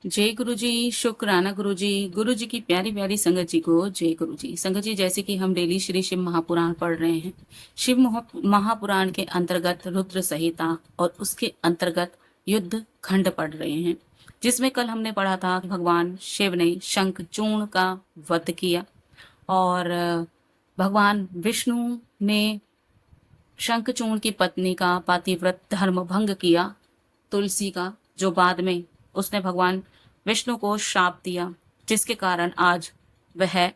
जय गुरु जी। शुक्राना गुरु जी। गुरु जी की प्यारी प्यारी संगत जी को जय गुरु जी। संगत जी, जैसे कि हम डेली श्री शिव महापुराण पढ़ रहे हैं, शिव महापुराण के अंतर्गत रुद्र संहिता और उसके अंतर्गत युद्ध खंड पढ़ रहे हैं, जिसमें कल हमने पढ़ा था कि भगवान शिव ने शंखचूर्ण का वध किया और भगवान विष्णु ने शंखचूर्ण की पत्नी का पातिव्रत धर्म भंग किया, तुलसी का, जो बाद में उसने भगवान विष्णु को श्राप दिया, जिसके कारण आज वह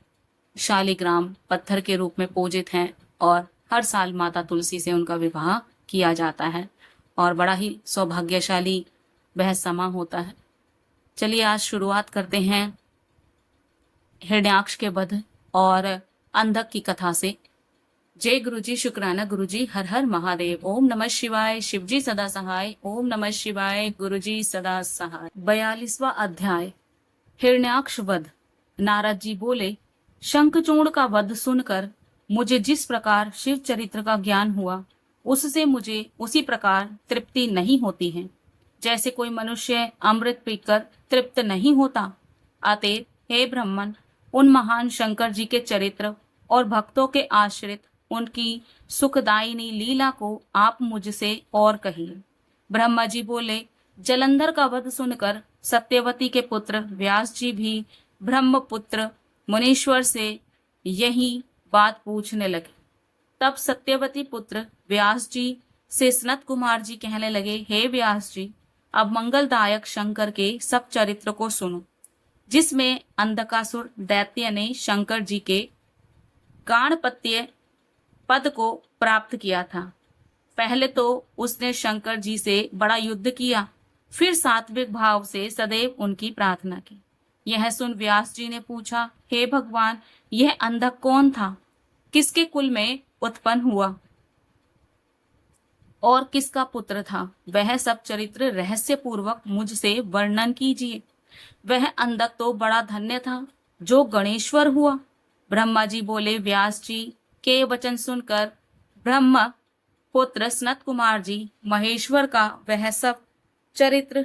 शालिग्राम पत्थर के रूप में पूजित हैं और हर साल माता तुलसी से उनका विवाह किया जाता है और बड़ा ही सौभाग्यशाली वह समा होता है। चलिए आज शुरुआत करते हैं हिरण्याक्ष के वध और अंधक की कथा से। जय गुरु जी। शुक्राना गुरु जी। हर हर महादेव। ओम नमः शिवाय। शिव जी सदा सहाय। ओम नमः शिवाय। गुरु जी सदा सहाय। 42वां अध्याय, हिरण्याक्ष वध। नारद जी बोले, शंखचूर्ण का वध सुनकर मुझे जिस प्रकार शिव चरित्र का ज्ञान हुआ, उससे मुझे उसी प्रकार तृप्ति नहीं होती है, जैसे कोई मनुष्य अमृत पीकर तृप्त नहीं होता। अतएव हे ब्राह्मण, उन महान शंकर जी के चरित्र और भक्तों के आश्रित उनकी सुखदायिनी लीला को आप मुझसे और कहिए। ब्रह्मा जी बोले, जलंधर का वध सुनकर सत्यवती के पुत्र व्यास जी भी ब्रह्मपुत्र मुनीश्वर से यही बात पूछने लगे। तब सत्यवती पुत्र व्यास जी से सनत कुमार जी कहने लगे, हे व्यास जी, अब मंगलदायक शंकर के सब चरित्र को सुनो, जिसमें अंधकासुर दैत्य ने शंकर जी के गाणपत्य पद को प्राप्त किया था। पहले तो उसने शंकर जी से बड़ा युद्ध किया, फिर सात्विक भाव से सदैव उनकी प्रार्थना की। यह सुन व्यास जी ने पूछा, हे भगवान, यह अंधक कौन था? किसके कुल में उत्पन्न हुआ और किसका पुत्र था? वह सब चरित्र रहस्य पूर्वक मुझसे वर्णन कीजिए। वह अंधक तो बड़ा धन्य था जो गणेश्वर हुआ। ब्रह्मा जी बोले, व्यास जी के वचन सुनकर ब्रह्म पुत्र सनत कुमार जी महेश्वर का वह सब चरित्र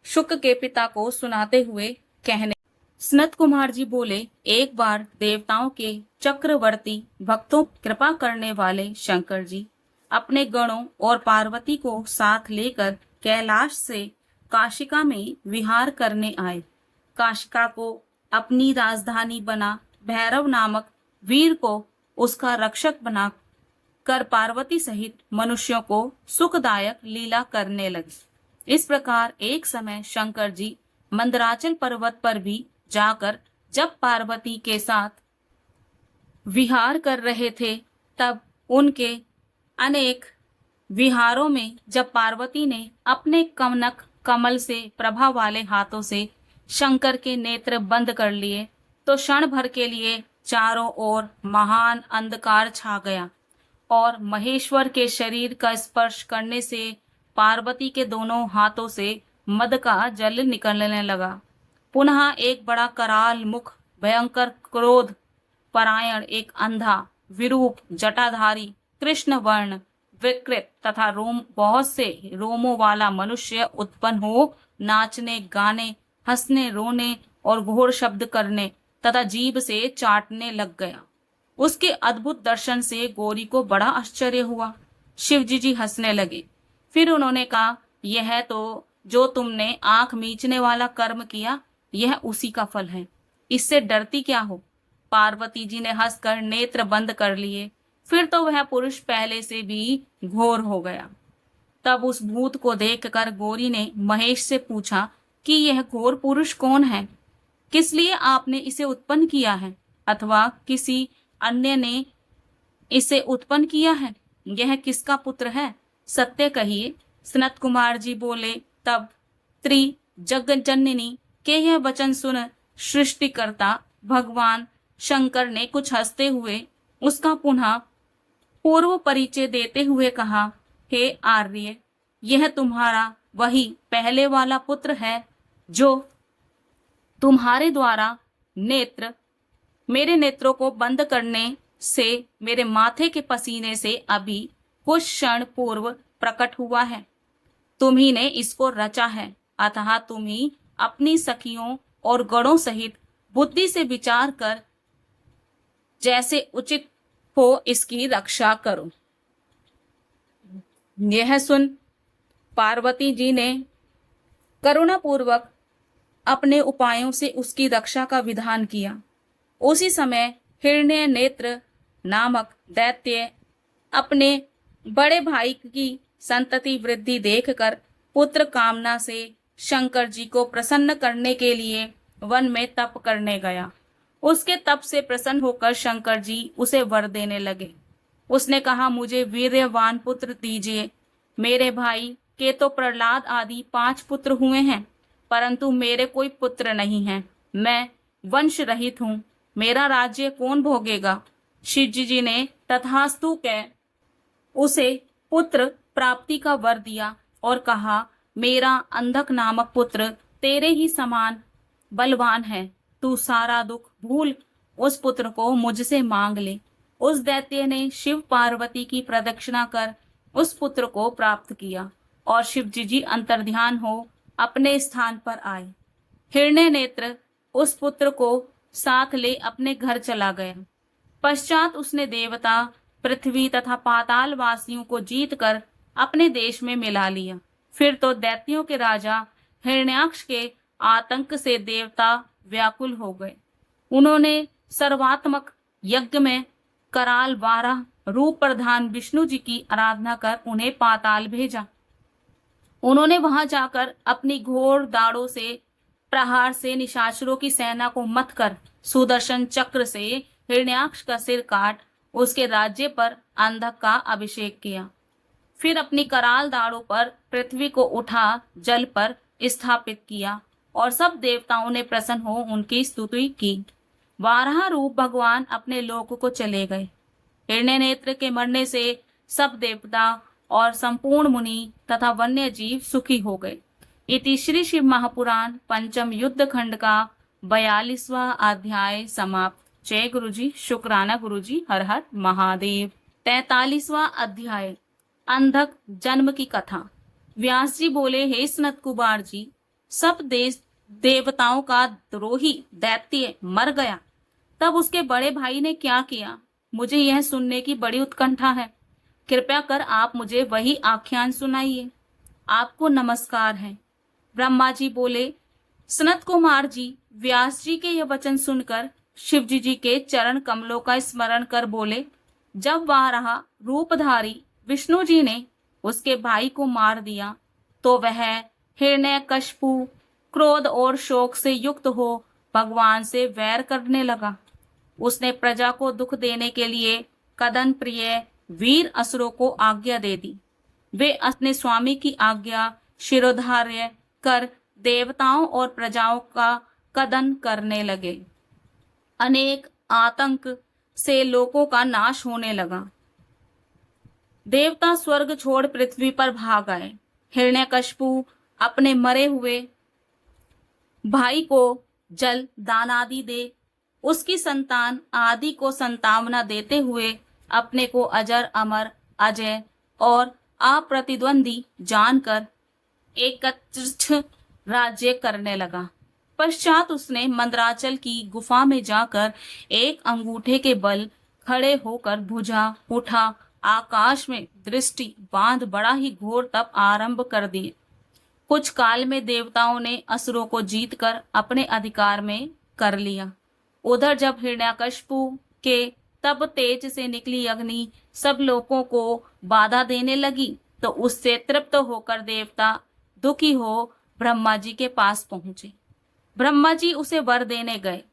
शुक के पिता को सुनाते हुए कहने। सनत कुमार जी बोले, एक बार देवताओं के चक्रवर्ती भक्तों कृपा करने वाले शंकर जी अपने गणों और पार्वती को साथ लेकर कैलाश से काशिका में विहार करने आए। काशिका को अपनी राजधानी बना भैरव नामक वीर को उसका रक्षक बना कर पार्वती सहित मनुष्यों को सुखदायक लीला करने लगे। इस प्रकार एक समय शंकर जी मंदराचल पर्वत पर भी जाकर जब पार्वती के साथ विहार कर रहे थे, तब उनके अनेक विहारों में जब पार्वती ने अपने कनक कमल से प्रभा वाले हाथों से शंकर के नेत्र बंद कर लिए, तो क्षण भर के लिए चारों ओर महान अंधकार छा गया और महेश्वर के शरीर का स्पर्श करने से पार्वती के दोनों हाथों से मद का जल निकलने लगा। पुनः एक बड़ा कराल मुख, भयंकर क्रोध परायण एक अंधा विरूप जटाधारी कृष्ण वर्ण विकृत तथा बहुत से रोमों वाला मनुष्य उत्पन्न हो नाचने, गाने, हंसने, रोने और घोर शब्द करने तथा जीभ से चाटने लग गया। उसके अद्भुत दर्शन से गौरी को बड़ा आश्चर्य हुआ। शिवजी जी हंसने लगे। फिर उन्होंने कहा, यह तो जो तुमने आंख मीचने वाला कर्म किया, यह उसी का फल है, इससे डरती क्या हो? पार्वती जी ने हंसकर नेत्र बंद कर लिए। फिर तो वह पुरुष पहले से भी घोर हो गया। तब उस भूत को देखकर गौरी ने महेश से पूछा कि यह घोर पुरुष कौन है? किस लिए आपने इसे उत्पन्न किया है, अथवा किसी अन्य ने इसे उत्पन्न किया है? यह किसका पुत्र है? सत्य कहिए। सनत कुमार जी बोले, तब त्रि जगज्जननी के यह वचन सुन सृष्टिकर्ता भगवान शंकर ने कुछ हंसते हुए उसका पुनः पूर्व परिचय देते हुए कहा, हे आर्य, यह तुम्हारा वही पहले वाला पुत्र है जो तुम्हारे द्वारा मेरे नेत्रों को बंद करने से मेरे माथे के पसीने से अभी कुछ क्षण पूर्व प्रकट हुआ है। तुम ही ने इसको रचा है, अतः तुम ही अपनी सखियों और गणों सहित बुद्धि से विचार कर जैसे उचित हो इसकी रक्षा करो। यह सुन पार्वती जी ने करुणापूर्वक अपने उपायों से उसकी रक्षा का विधान किया। उसी समय हिरण्य नेत्र नामक दैत्य अपने बड़े भाई की संतति वृद्धि देखकर पुत्र कामना से शंकर जी को प्रसन्न करने के लिए वन में तप करने गया। उसके तप से प्रसन्न होकर शंकर जी उसे वर देने लगे। उसने कहा, मुझे वीर्यवान पुत्र दीजिए। मेरे भाई के तो प्रहलाद आदि 5 पुत्र हुए हैं, परंतु मेरे कोई पुत्र नहीं है। मैं वंश रहित हूँ, मेरा राज्य कौन भोगेगा। शिव जी ने तथास्तु कह उसे पुत्र प्राप्ति का वर दिया और कहा, मेरा अंधक नामक पुत्र तेरे ही समान बलवान है, तू सारा दुख भूल उस पुत्र को मुझसे मांग ले। उस दैत्य ने शिव पार्वती की प्रदक्षिणा कर उस पुत्र को प्राप्त किया और शिव जी अंतर्ध्यान हो अपने स्थान पर आए। हिरण्य नेत्र उस पुत्र को साथ ले अपने घर चला गया। पश्चात उसने देवता, पृथ्वी तथा पाताल वासियों को जीतकर अपने देश में मिला लिया। फिर तो दैत्यों के राजा हिरण्याक्ष के आतंक से देवता व्याकुल हो गए। उन्होंने सर्वात्मक यज्ञ में कराल 12 रूप प्रधान विष्णु जी की आराधना कर उन्हें पाताल भेजा। उन्होंने वहां जाकर अपनी घोर दाड़ों से प्रहार से निशाचरों की सेना को मत कर सुदर्शन चक्र से हिरण्याक्ष का सिर काट उसके राज्य पर अंधक का अभिषेक किया। फिर अपनी कराल दाड़ों पर पृथ्वी को उठा जल पर स्थापित किया और सब देवताओं ने प्रसन्न हो उनकी स्तुति की। 12 रूप भगवान अपने लोक को चले गए। हिरण्य नेत्र के मरने से सब देवता और संपूर्ण मुनि तथा वन्य जीव सुखी हो गए। इति श्री शिव महापुराण पंचम युद्ध खंड का 42वां अध्याय समाप्त। जय गुरु जी, शुक्राना गुरु जी, हर हर महादेव। 43वां अध्याय अंधक जन्म की कथा। व्यास जी बोले, हे सनत कुमार जी, सब देवताओं का द्रोही दैत्य मर गया, तब उसके बड़े भाई ने क्या किया, मुझे यह सुनने की बड़ी उत्कंठा है। कृपया कर आप मुझे वही आख्यान सुनाइए। आपको नमस्कार है। ब्रह्मा जी बोले, सनत कुमार जी, व्यास जी के यह वचन सुनकर शिव जी के चरण कमलों का स्मरण कर बोले, जब वह रहा रूपधारी विष्णु जी ने उसके भाई को मार दिया तो वह हिरण्यकशिपु क्रोध और शोक से युक्त हो भगवान से वैर करने लगा। उसने प्रजा को दुख देने के लिए कदन प्रिय वीर असुरों को आज्ञा दे दी। वे अपने स्वामी की आज्ञा शिरोधार्य कर देवताओं और प्रजाओं का कदन करने लगे। अनेक आतंक से लोगों का नाश होने लगा। देवता स्वर्ग छोड़ पृथ्वी पर भाग आए। हिरण्यकशिपु अपने मरे हुए भाई को जल दान आदि दे उसकी संतान आदि को संतावना देते हुए अपने को अजर अमर अजय और अप्रतिद्वंदी जानकर एकत्रित राज्य करने लगा। पश्चात उसने मंदराचल की गुफा में जाकर एक अंगूठे के बल खड़े होकर भुजा उठा आकाश में दृष्टि बांध बड़ा ही घोर तप आरंभ कर दिए। कुछ काल में देवताओं ने असुरों को जीतकर अपने अधिकार में कर लिया। उधर जब हिरण्यकशिपु के तब तेज से निकली अग्नि सब लोगों को बाधा देने लगी तो उससे तृप्त होकर देवता दुखी हो ब्रह्मा जी के पास पहुंचे। ब्रह्मा जी उसे वर देने गए।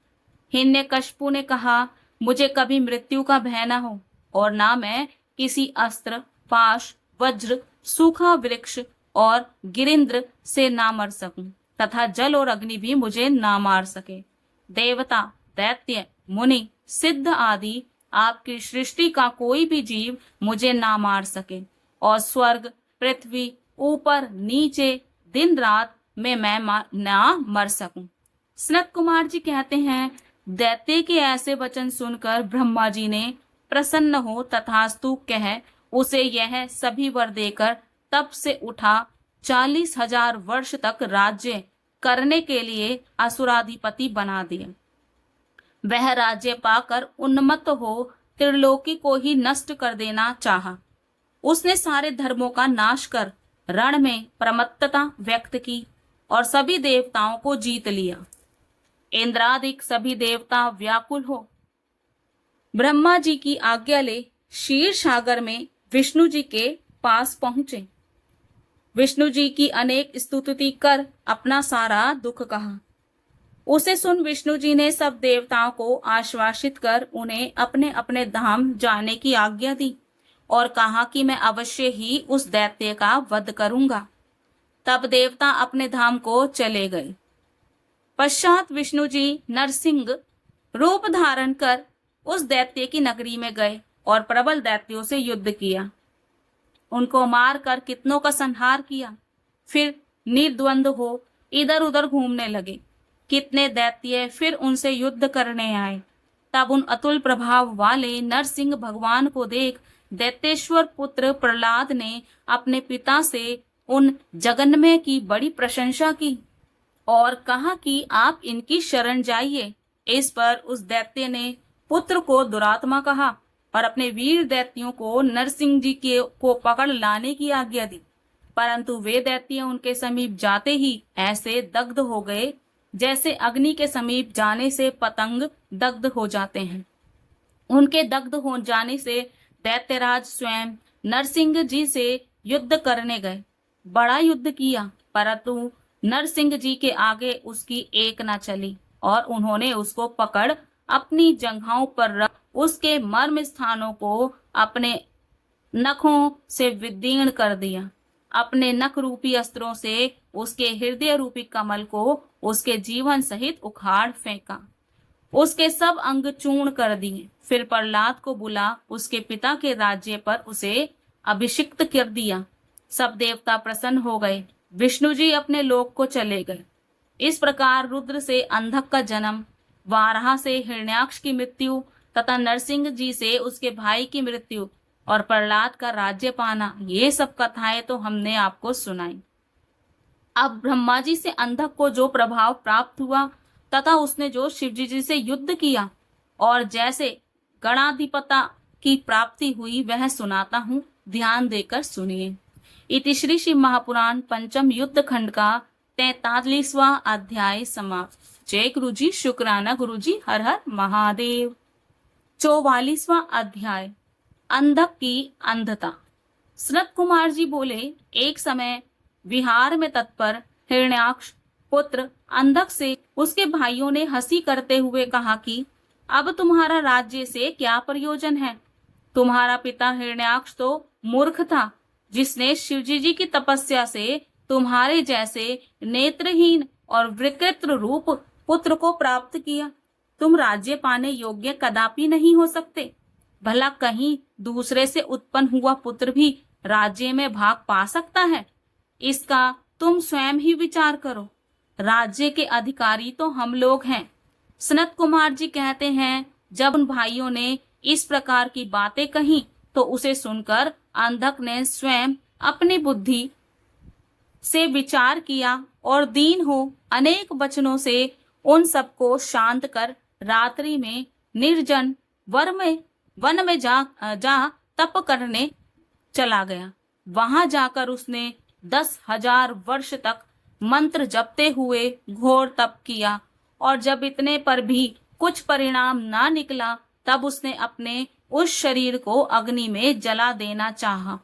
हिरण्यकशिपु ने कहा, मुझे कभी मृत्यु का भय न हो और ना मैं किसी अस्त्र, पाश, वज्र, सूखा वृक्ष और गिरिंद्र से ना मर सकूं तथा जल और अग्नि भी मुझे ना मार सके। देवता, दैत्य, मुनि, सिद्ध आदि आपकी सृष्टि का कोई भी जीव मुझे ना मार सके और स्वर्ग, पृथ्वी, ऊपर नीचे, दिन रात में मैं ना मर सकूं। सनत कुमार जी कहते हैं, दैत्य के ऐसे वचन सुनकर ब्रह्मा जी ने प्रसन्न हो तथास्तु कह उसे यह सभी वर देकर तप से उठा 40,000 वर्ष तक राज्य करने के लिए असुराधिपति बना दिया। वह राज्य पाकर उन्मत्त हो त्रिलोकी को ही नष्ट कर देना चाहा। उसने सारे धर्मों का नाश कर रण में प्रमत्तता व्यक्त की और सभी देवताओं को जीत लिया। इंद्रादिक सभी देवता व्याकुल हो ब्रह्मा जी की आज्ञा ले क्षीर सागर में विष्णु जी के पास पहुंचे। विष्णु जी की अनेक स्तुति कर अपना सारा दुख कहा। उसे सुन विष्णु जी ने सब देवताओं को आश्वासित कर उन्हें अपने अपने धाम जाने की आज्ञा दी और कहा कि मैं अवश्य ही उस दैत्य का वध करूंगा। तब देवता अपने धाम को चले गए। पश्चात विष्णु जी नरसिंह रूप धारण कर उस दैत्य की नगरी में गए और प्रबल दैत्यों से युद्ध किया। उनको मार कर कितनों का संहार किया। फिर निर्द्वंद हो इधर उधर घूमने लगे। कितने दैत्य फिर उनसे युद्ध करने आए। तब उन अतुल प्रभाव वाले नरसिंह भगवान को देख दैत्येश्वर पुत्र प्रहलाद ने अपने पिता से उन जगन्मय की बड़ी प्रशंसा की और कहा कि आप इनकी शरण जाइए। इस पर उस दैत्य ने पुत्र को दुरात्मा कहा और अपने वीर दैत्यों को नरसिंह जी को पकड़ लाने की आज्ञा दी। परंतु वे दैत्य उनके समीप जाते ही ऐसे दग्ध हो गए जैसे अग्नि के समीप जाने से पतंग दग्ध हो जाते हैं। उनके दग्ध हो जाने से दैत्यराज स्वयं नरसिंह जी से युद्ध करने गए। बड़ा युद्ध किया परंतु नरसिंह जी के आगे उसकी एक न चली और उन्होंने उसको पकड़ अपनी जंघाओं पर रख उसके मर्म स्थानों को अपने नखों से विदीर्ण कर दिया। अपने नख रूपी अस्त्रों से उसके हृदय रूपी कमल को उसके जीवन सहित उखाड़ फेंका। उसके सब अंग चूर्ण कर दिए। फिर प्रहलाद को बुला उसके पिता के राज्य पर उसे अभिषिक्त कर दिया। सब देवता प्रसन्न हो गए। विष्णु जी अपने लोक को चले गए। इस प्रकार रुद्र से अंधक का जन्म, वाराह से हिरण्याक्ष की मृत्यु तथा नरसिंह जी से उसके भाई की मृत्यु और प्रहलाद का राज्य पाना, ये सब कथाएं तो हमने आपको सुनाई। अब ब्रह्मा जी से अंधक को जो प्रभाव प्राप्त हुआ तथा उसने जो शिवजी जी से युद्ध किया और जैसे गणाधिपता की प्राप्ति हुई वह सुनाता हूँ, ध्यान देकर सुनिए। इति श्री शिव महापुराण पंचम युद्ध खंड का 43वां अध्याय समाप्त। जय गुरु जी, शुक्राना गुरु जी, हर हर महादेव। 44वां अध्याय, अंधक की अंधता। सनत कुमार जी बोले, एक समय विहार में तत्पर हिरण्याक्ष पुत्र अंधक से उसके भाइयों ने हंसी करते हुए कहा कि अब तुम्हारा राज्य से क्या प्रयोजन है। तुम्हारा पिता हिरण्याक्ष तो मूर्ख था, जिसने शिवजी जी की तपस्या से तुम्हारे जैसे नेत्रहीन और विकृत रूप पुत्र को प्राप्त किया। तुम राज्य पाने योग्य कदापि नहीं हो सकते। भला कहीं दूसरे से उत्पन्न हुआ पुत्र भी राज्य में भाग पा सकता है? इसका तुम स्वयं ही विचार करो। राज्य के अधिकारी तो हम लोग हैं। सनत कुमार जी कहते हैं, जब उन भाइयों ने इस प्रकार की बातें कही तो उसे सुनकर अंधक ने स्वयं अपनी बुद्धि से विचार किया और दीन हो अनेक वचनों से उन सबको शांत कर रात्रि में निर्जन वन में जा तप करने चला गया। वहां जाकर उसने 10,000 वर्ष तक मंत्र जपते हुए घोर तप किया और जब इतने पर भी कुछ परिणाम ना निकला तब उसने अपने उस शरीर को अग्नि में जला देना चाहा।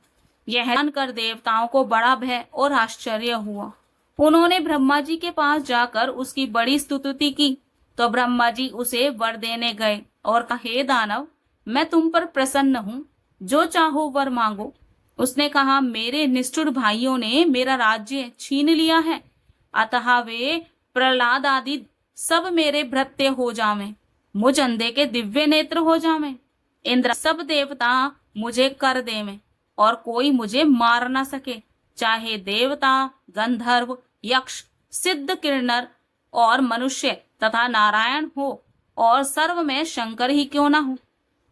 यह जानकर देवताओं को बड़ा भय और आश्चर्य हुआ। उन्होंने ब्रह्मा जी के पास जाकर उसकी बड़ी स्तुति की तो ब्रह्मा जी उसे वर देने गए और कहा, हे दानव, मैं तुम पर प्रसन्न हूँ, जो चाहो वर मांगो। उसने कहा, मेरे निष्ठुर भाइयों ने मेरा राज्य छीन लिया है, अतः वे प्रहलाद आदि सब मेरे भृत्य हो जावें, मुझ अंधे के दिव्य नेत्र हो जावें। इंद्र सब देवता मुझे कर देवें और कोई मुझे मार न सके, चाहे देवता, गंधर्व, यक्ष, सिद्ध, किन्नर और मनुष्य तथा नारायण हो और सर्व में शंकर ही क्यों ना हो।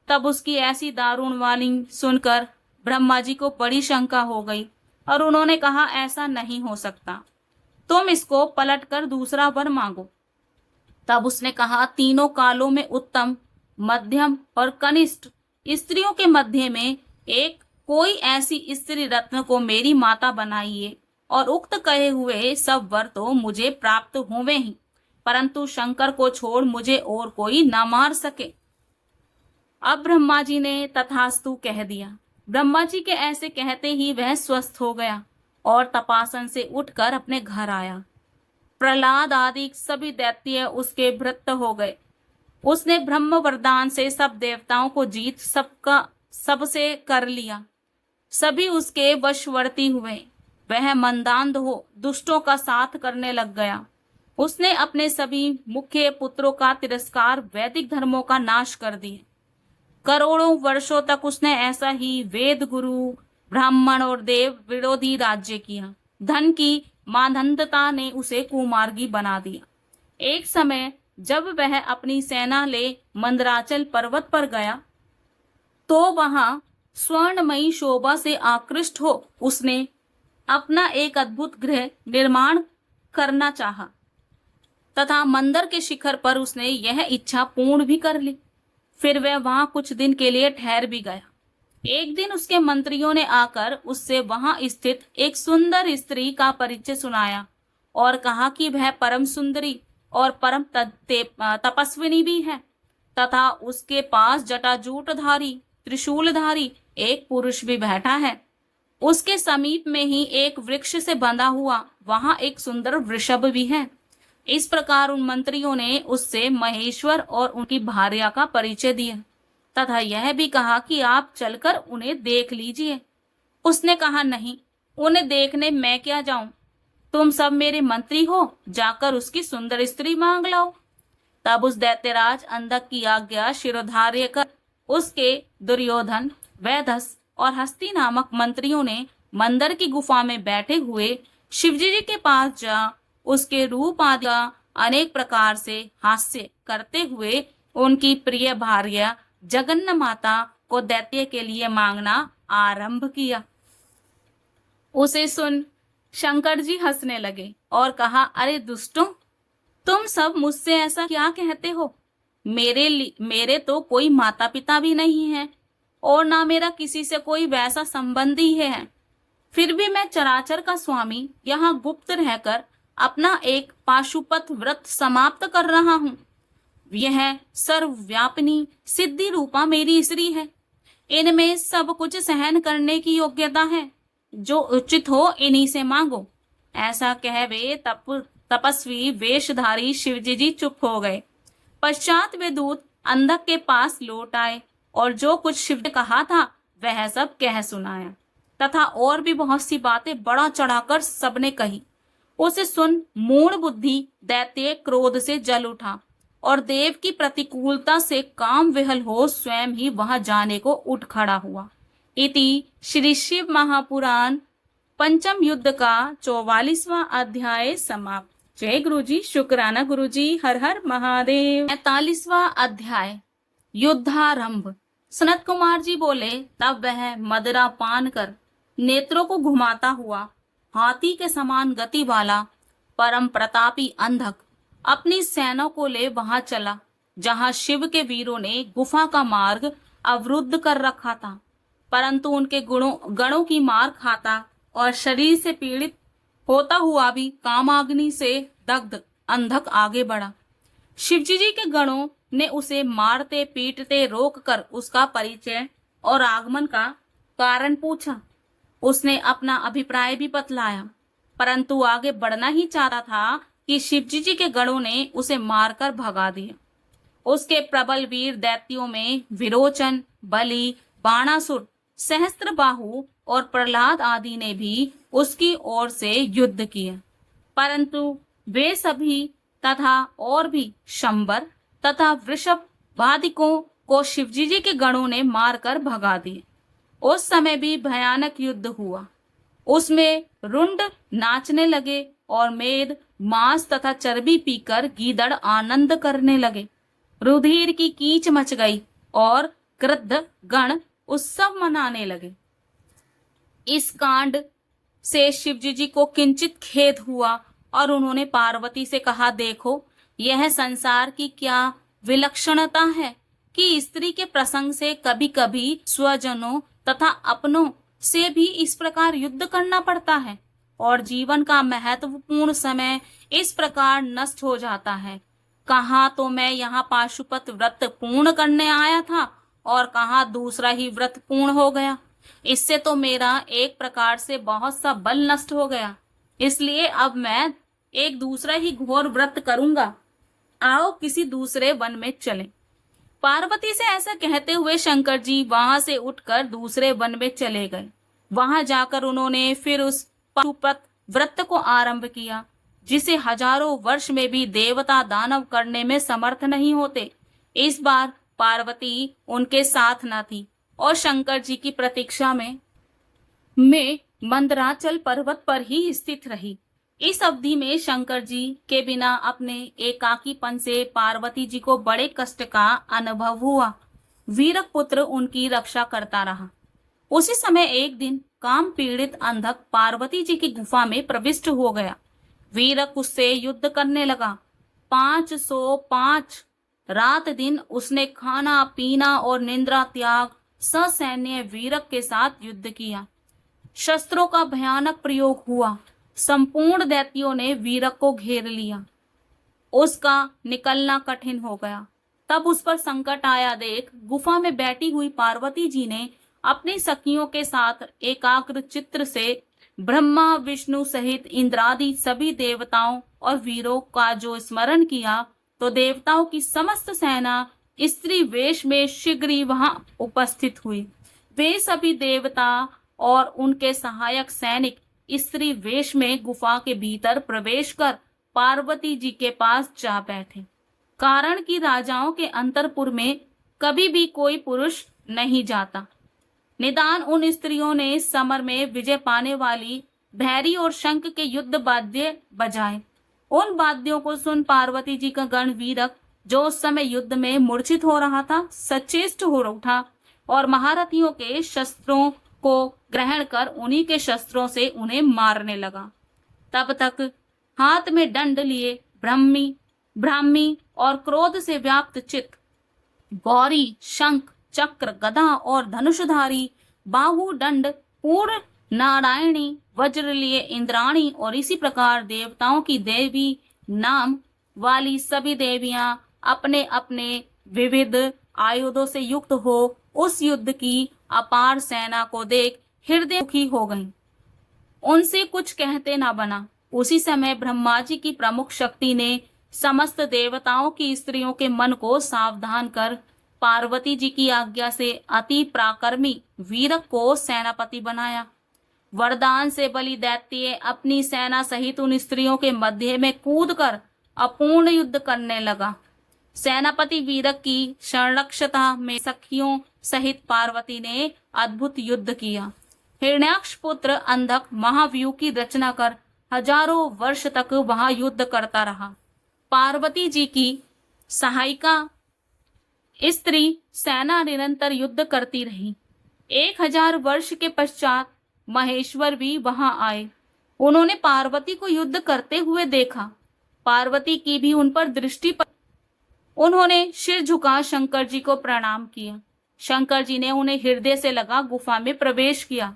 तब उसकी ऐसी दारुण वाणी सुनकर ब्रह्मा जी को बड़ी शंका हो गई और उन्होंने कहा, ऐसा नहीं हो सकता। तुम इसको पलटकर दूसरा वर मांगो। तब उसने कहा, तीनों कालों में उत्तम, मध्यम और कनिष्ठ स्त्रियों के मध्य में एक कोई ऐसी स्त्री रत्न को मेरी माता बनाइए, और उक्त कहे हुए सब वर तो मुझे प्राप्त होवे ही, परंतु शंकर को छोड़ मुझे और कोई न मार सके। अब ब्रह्मा जी ने तथास्तु कह दिया। ब्रह्मा जी के ऐसे कहते ही वह स्वस्थ हो गया और तपासन से उठकर अपने घर आया। प्रहलाद आदि सभी दैत्य उसके भृत्य हो गए। उसने ब्रह्म वरदान से सब देवताओं को जीत सबसे कर लिया। सभी उसके वशवर्ती हुए। वह मंदांध हो दुष्टों का साथ करने लग गया। उसने अपने सभी मुख्य पुत्रों का तिरस्कार, वैदिक धर्मों का नाश कर दिया। करोड़ों वर्षों तक उसने ऐसा ही वेद, गुरु, ब्राह्मण और देव विरोधी राज्य किया। धन की मानधनता ने उसे कुमार्गी बना दिया। एक समय जब वह अपनी सेना ले मंदराचल पर्वत पर गया, तो वहां स्वर्णमयी शोभा से आकृष्ट हो उसने अपना एक अद्भुत गृह निर्माण करना चाहा, तथा मंदिर के शिखर पर उसने यह इच्छा पूर्ण भी कर ली। फिर वह वहां कुछ दिन के लिए ठहर भी गया। एक दिन उसके मंत्रियों ने आकर उससे वहां स्थित एक सुंदर स्त्री का परिचय सुनाया और कहा कि वह परम सुंदरी और परम तपस्विनी भी है, तथा उसके पास जटाजूटधारी त्रिशूलधारी एक पुरुष भी बैठा है। उसके समीप में ही एक वृक्ष से बंधा हुआ वहां एक सुंदर वृषभ भी है। इस प्रकार उन मंत्रियों ने उससे महेश्वर और उनकी भार्या का परिचय दिया, तथा यह भी कहा कि आप चलकर उन्हें देख लीजिए। उसने कहा, नहीं, उन्हें देखने मैं क्या जाऊं, तुम सब मेरे मंत्री हो, जाकर उसकी सुंदर स्त्री मांग लाओ। तब उस दैत्यराज अंधक की आज्ञा शिरोधार्य कर उसके दुर्योधन, वैदस और हस्ती नामक मंत्रियों ने मंदिर की गुफा में बैठे हुए शिवजी जी के पास जा उसके रूप आदि अनेक प्रकार से हास्य करते हुए उनकी प्रिय भार्या जगन्न माता को दैत्य के लिए मांगना आरंभ किया। उसे सुन शंकर जी हंसने लगे और कहा, अरे दुष्टों, तुम सब मुझसे ऐसा क्या कहते हो? मेरे तो कोई माता पिता भी नहीं है और ना मेरा किसी से कोई वैसा संबंधी है। फिर भी मैं चराचर का स्वामी यहाँ गुप्त रहकर अपना एक पाशुपत व्रत समाप्त कर रहा हूँ। यह सर्वव्यापिनी सिद्धि रूपा मेरी स्त्री है। इनमें सब कुछ सहन करने की योग्यता है। जो उचित हो इन्हीं से मांगो। ऐसा कह वे तपस्वी वेशधारी शिवजी जी चुप हो गए। पश्चात वे दूत अंधक के पास लौट आए और जो कुछ शिव ने कहा था वह सब कह सुनाया, तथा और भी बहुत सी बातें बढ़ा चढ़ाकर सबने कही। उसे सुन मूढ़ बुद्धि दैत्य क्रोध से जल उठा और देव की प्रतिकूलता से काम विहल हो स्वयं ही वहां जाने को उठ खड़ा हुआ। इति श्री शिव महापुराण पंचम युद्ध का 44वां अध्याय समाप्त। जय गुरु जी, शुक्राना गुरु जी, हर हर महादेव। 45वां अध्याय युद्धारंभ। सनत कुमार जी बोले, तब वह मदिरा पान कर नेत्रों को घुमाता हुआ हाथी के समान गति वाला परम प्रतापी अंधक अपनी सेना को ले वहां चला जहां शिव के वीरों ने गुफा का मार्ग अवरुद्ध कर रखा था। परंतु उनके गणों की मार खाता और शरीर से पीड़ित होता हुआ भी कामाग्नि से दग्ध अंधक आगे बढ़ा। शिवजी जी के गणों ने उसे मारते पीटते रोककर उसका परिचय और आगमन का कारण पूछा। उसने अपना अभिप्राय भी बतलाया, परंतु आगे बढ़ना ही चाहता था कि शिवजी जी के गणों ने उसे मारकर भगा दिया। उसके प्रबल वीर दैत्यों में विरोचन, बलि, बाणासुर, सहस्त्रबाहु और प्रहलाद आदि ने भी उसकी ओर से युद्ध किया, परंतु वे सभी तथा और भी शंबर तथा वृषभ वादिकों को शिवजी जी के गणों ने मारकर भगा दिए। उस समय भी भयानक युद्ध हुआ। उसमें रुंड नाचने लगे और मेद, मांस तथा चर्बी पीकर गीदड़ आनंद करने लगे। रुधिर की कीच मच गई और क्रुद्ध गण उत्सव मनाने लगे। इस कांड से शिवजी जी को किंचित खेद हुआ और उन्होंने पार्वती से कहा, देखो यह संसार की क्या विलक्षणता है कि स्त्री के प्रसंग से कभी कभी स्वजनों तथा अपनों से भी इस प्रकार युद्ध करना पड़ता है और जीवन का महत्वपूर्ण समय इस प्रकार नष्ट हो जाता है। कहाँ तो मैं यहाँ पाशुपत व्रत पूर्ण करने आया था और कहाँ दूसरा ही व्रत पूर्ण हो गया। इससे तो मेरा एक प्रकार से बहुत सा बल नष्ट हो गया, इसलिए अब मैं एक दूसरा ही घोर व्रत करूंगा। आओ किसी दूसरे वन में चलें। पार्वती से ऐसा कहते हुए शंकर जी वहां से उठकर दूसरे वन में चले गए। वहां जाकर उन्होंने फिर उस पाशुपत व्रत को आरंभ किया, जिसे हजारों वर्ष में भी देवता दानव करने में समर्थ नहीं होते। इस बार पार्वती उनके साथ न थी और शंकर जी की प्रतीक्षा में मंदराचल पर्वत पर ही स्थित रही। इस अवधि में शंकर जी के बिना अपने एकाकीपन से पार्वती जी को बड़े कष्ट का अनुभव हुआ। वीरक पुत्र उनकी रक्षा करता रहा। उसी समय एक दिन काम पीड़ित अंधक पार्वती जी की गुफा में प्रविष्ट हो गया। वीरक उससे युद्ध करने लगा। 505 रात दिन उसने खाना पीना और निद्रा त्याग ससैन्य वीरक के साथ युद्ध किया। शस्त्रों का भयानक प्रयोग हुआ। संपूर्ण दैत्यों ने वीरक को घेर लिया। उसका निकलना कठिन हो गया। तब उस पर संकट आया देख गुफा में बैठी हुई पार्वती जी ने अपनी सखियों के साथ एकाग्र चित्त से ब्रह्मा विष्णु सहित इंद्रादि सभी देवताओं और वीरों का जो स्मरण किया, तो देवताओं की समस्त सेना स्त्री वेश में शीघ्र ही वहां उपस्थित हुई। वे सभी देवता और उनके सहायक सैनिक स्त्री वेश में गुफा के भीतर प्रवेश कर पार्वती जी के पास जा बैठे। कारण कि राजाओं के अंतरपुर में कभी भी कोई पुरुष नहीं जाता। निदान उन स्त्रियों ने समर में विजय पाने वाली भैरी और शंख के युद्ध वाद्य बजाए। उन वाद्यों को सुन पार्वती जी का गण वीरक, जो उस समय युद्ध में मूर्छित हो रहा था, सचेष्ट हो उठा और महारथियों के शस्त्रों को ग्रहण कर उन्हीं के शस्त्रों से उन्हें मारने लगा। तब तक हाथ में दंड लिए ब्राह्मी और क्रोध से व्याप्त चित्त गौरी, शंख, चक्र, गदा और धनुषधारी, बाहु दंड, पूर्ण नारायणी, वज्र लिए इंद्राणी और इसी प्रकार देवताओं की देवी नाम वाली सभी देवियां अपने अपने विविध आयुधों से युक्त हो उस युद्ध की अपार सेना को देख हृदय दुखी हो गईं। उनसे कुछ कहते ना बना। उसी समय ब्रह्मा जी की प्रमुख शक्ति ने समस्त देवताओं की स्त्रियों के मन को सावधान कर पार्वती जी की आज्ञा से अति पराक्रमी वीरक को सेनापति बनाया। वरदान से बलि दैत्य अपनी सेना सहित उन स्त्रियों के मध्य में कूदकर अपूर्ण युद्ध करने लगा। सेनापति वीरक की संरक्षता में सखियों सहित पार्वती ने अद्भुत युद्ध किया। हिरण्याक्ष पुत्र अंधक महाव्यूह की रचना कर हजारों वर्ष तक वहां युद्ध करता रहा। पार्वती जी की सहायिका स्त्री सेना निरंतर युद्ध करती रही। 1000 वर्ष के पश्चात महेश्वर भी वहां आए। उन्होंने पार्वती को युद्ध करते हुए देखा। पार्वती की भी उन पर दृष्टि पर उन्होंने सिर झुका शंकर जी को प्रणाम किया। शंकर जी ने उन्हें हृदय से लगा गुफा में प्रवेश किया।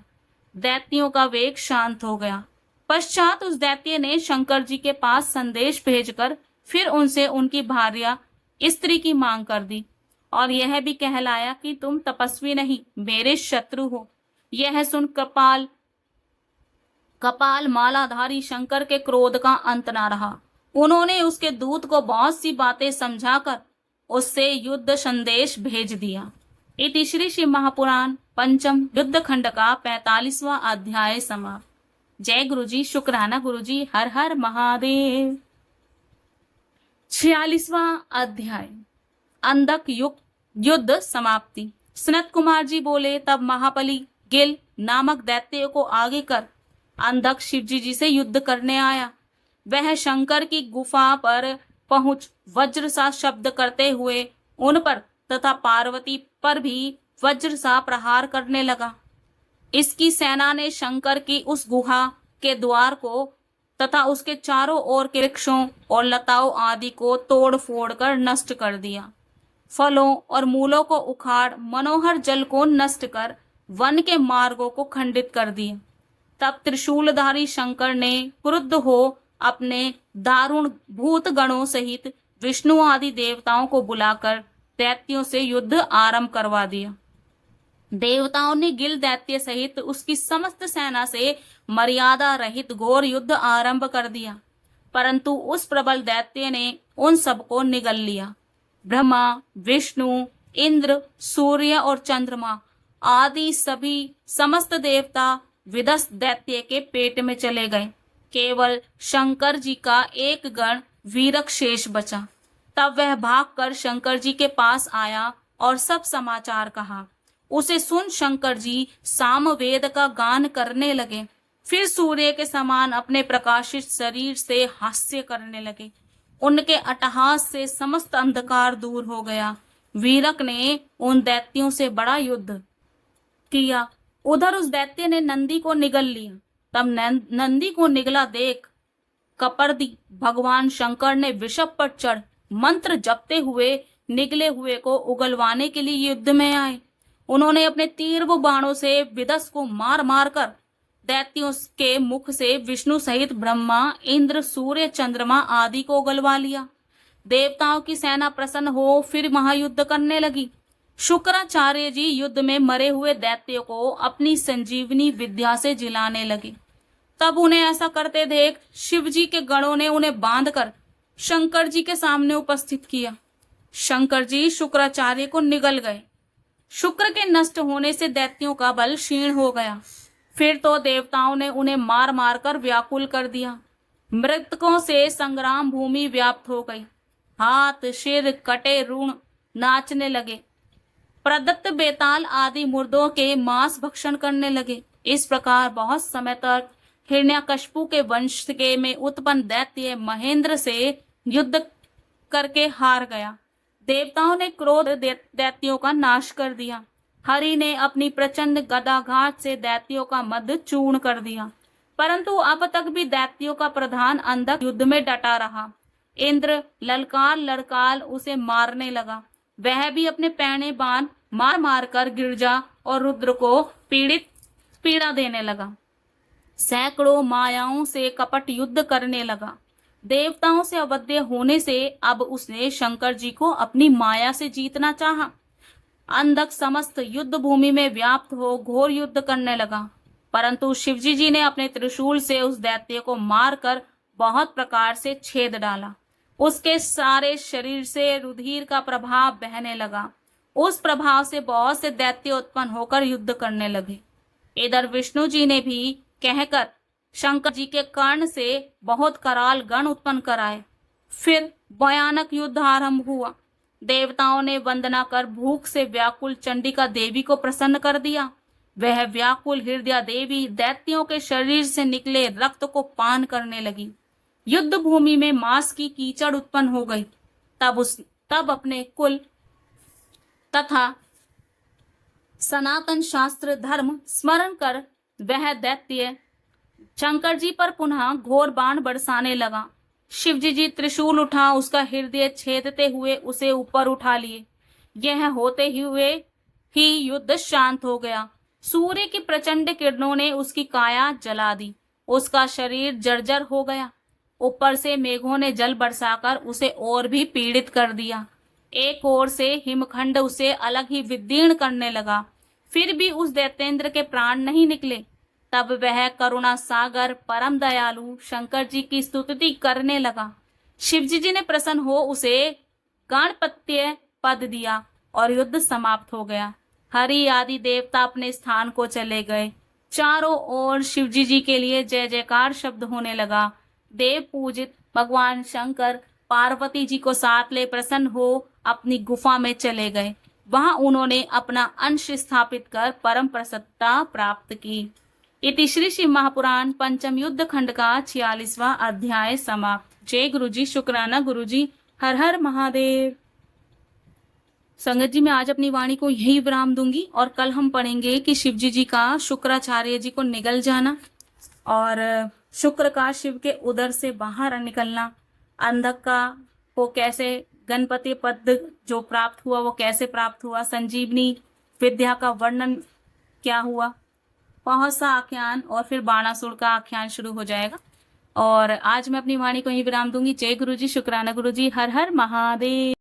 दैत्यों का वेग शांत हो गया। पश्चात उस दैत्य ने शंकर जी के पास संदेश भेजकर फिर उनसे उनकी भार्या स्त्री की मांग कर दी और यह भी कहलाया कि तुम तपस्वी नहीं, मेरे शत्रु हो। यह सुन कपाल मालाधारी शंकर के क्रोध का अंत ना रहा। उन्होंने उसके दूत को बहुत सी बातें समझाकर उससे युद्ध संदेश भेज दिया। इति श्री शिव महापुराण पंचम युद्ध खंड का 45वां अध्याय समाप्त। जय गुरुजी, शुक्राना गुरुजी, हर हर महादेव। 46वां अध्याय अंधक युद्ध समाप्ति। सनत कुमार जी बोले, तब महाबली गिल नामक दैत्य को आगे कर अंधक शिवजी जी से युद्ध करने आया। वह शंकर की गुफा पर पहुंच वज्र सा शब्द करते हुए उन पर तथा पार्वती पर भी वज्र सा प्रहार करने लगा। इसकी सेना ने शंकर की उस गुहा के द्वार को तथा उसके चारों ओर के वृक्षों और लताओं आदि को तोड़ फोड़ कर नष्ट कर दिया। फलों और मूलों को उखाड़ मनोहर जल को नष्ट कर वन के मार्गों को खंडित कर दिया। तब त्रिशूलधारी शंकर ने क्रुद्ध हो अपने दारुण भूत गणों सहित विष्णु आदि देवताओं को बुलाकर दैत्यों से युद्ध आरंभ करवा दिया। देवताओं ने गिल दैत्य सहित उसकी समस्त सेना से मर्यादा रहित घोर युद्ध आरंभ कर दिया, परंतु उस प्रबल दैत्य ने उन सबको निगल लिया। ब्रह्मा, विष्णु, इंद्र, सूर्य और चंद्रमा आदि सभी समस्त देवता विध्वस्त दैत्य के पेट में चले गए। केवल शंकर जी का एक गण वीरक शेष बचा। तब वह भागकर शंकर जी के पास आया और सब समाचार कहा। उसे सुन शंकर जी सामवेद का गान करने लगे। फिर सूर्य के समान अपने प्रकाशित शरीर से हास्य करने लगे। उनके अट्टहास से समस्त अंधकार दूर हो गया। वीरक ने उन दैत्यों से बड़ा युद्ध किया। उधर उस दैत्य ने नंदी को निगल लिया। तब नंदी को निगला देख कपर्दी भगवान शंकर ने वृषभ पर चढ़ मंत्र जपते हुए निगले हुए को उगलवाने के लिए युद्ध में आए। उन्होंने अपने तीर व बाणों से विदस को मार मार कर दैत्यों के मुख से विष्णु सहित ब्रह्मा, इंद्र, सूर्य, चंद्रमा आदि को उगलवा लिया। देवताओं की सेना प्रसन्न हो फिर महायुद्ध करने लगी। शुक्राचार्य जी युद्ध में मरे हुए दैत्यों को अपनी संजीवनी विद्या से जिलाने लगे। तब उन्हें ऐसा करते देख शिव जी के गणों ने उन्हें बांधकर शंकर जी के सामने उपस्थित किया। शंकर जी शुक्राचार्य को निगल गए। शुक्र के नष्ट होने से दैत्यों का बल क्षीण हो गया। फिर तो देवताओं ने उन्हें मार मार कर व्याकुल कर दिया। मृतकों से संग्राम भूमि व्याप्त हो गई। हाथ शिर कटे ऋण नाचने लगे। प्रदत्त बेताल आदि मुर्दों के मांस भक्षण करने लगे। इस प्रकार बहुत समय तक हिरण्यकश्यपु के वंश के में उत्पन्न दैत्य महेंद्र से युद्ध करके हार गया। देवताओं ने क्रोध दैत्यों का नाश कर दिया। हरि ने अपनी प्रचंड गदाघात से दैत्यों का मद चूर्ण कर दिया, परंतु अब तक भी दैत्यों का प्रधान अंधक युद्ध में डटा रहा। इंद्र ललकार लड़काल उसे मारने लगा। वह भी अपने पैने बाण मार मार कर गिरजा और रुद्र को पीड़ा देने लगा। सैकड़ों मायाओं से कपट युद्ध करने लगा। देवताओं से अवध्य होने से अब उसने शंकर जी को अपनी माया से जीतना चाहा। अंधक समस्त युद्ध भूमि में व्याप्त हो घोर युद्ध करने लगा, परंतु शिवजी जी ने अपने त्रिशूल से उस दैत्य को मारकर बहुत प्रकार से छेद डाला। उसके सारे शरीर से रुधिर का प्रभाव बहने लगा। उस प्रभाव से बहुत से दैत्य उत्पन्न होकर युद्ध करने लगे। इधर विष्णु जी ने भी कहकर शंकर जी के कर्ण से बहुत कराल गण उत्पन्न कराए। फिर भयानक युद्ध आरंभ हुआ। देवताओं ने वंदना कर भूख से व्याकुल चंडिका देवी को प्रसन्न कर दिया। वह व्याकुल हृदय देवी दैत्यों के शरीर से निकले रक्त को पान करने लगी। युद्ध भूमि में मांस की कीचड़ उत्पन्न हो गई। तब अपने कुल तथा सनातन शास्त्र धर्म स्मरण कर वह दैत्य शंकर जी पर पुनः घोर बाण बरसाने लगा। शिवजी जी त्रिशूल उठा उसका हृदय छेदते हुए उसे ऊपर उठा लिए। यह होते हुए ही युद्ध शांत हो गया। सूर्य की प्रचंड किरणों ने उसकी काया जला दी। उसका शरीर जर्जर हो गया। ऊपर से मेघों ने जल बरसाकर उसे और भी पीड़ित कर दिया। एक ओर से हिमखंड उसे अलग ही विदीर्ण करने लगा। फिर भी उस दैत्येंद्र के प्राण नहीं निकले। तब वह करुणा सागर परम दयालु शंकर जी की स्तुति करने लगा। शिवजी जी ने प्रसन्न हो उसे गणपत्य पद दिया और युद्ध समाप्त हो गया। हरि आदि देवता अपने स्थान को चले गए। चारों ओर शिवजी जी के लिए जय जयकार शब्द होने लगा। देव पूजित भगवान शंकर पार्वती जी को साथ ले प्रसन्न हो अपनी गुफा में चले गए। वहां उन्होंने अपना अंश स्थापित कर परम प्रसन्नता प्राप्त की। इति श्री शिव महापुराण पंचम युद्ध खंड का 46वां अध्याय समाप्त। जय गुरु जी, शुक्राना गुरु जी, हर हर महादेव। संगत जी, मैं आज अपनी वाणी को यही विराम दूंगी और कल हम पढ़ेंगे कि शिवजी जी का शुक्राचार्य जी को निगल जाना और शुक्र का शिव के उदर से बाहर निकलना, अंधक का को कैसे गणपति पद जो प्राप्त हुआ वो कैसे प्राप्त हुआ, संजीवनी विद्या का वर्णन क्या हुआ, बहुत सा आख्यान और फिर बाणासुर का आख्यान शुरू हो जाएगा। और आज मैं अपनी वाणी को यहीं विराम दूंगी। जय गुरु जी, शुक्राना गुरु जी, हर हर महादेव।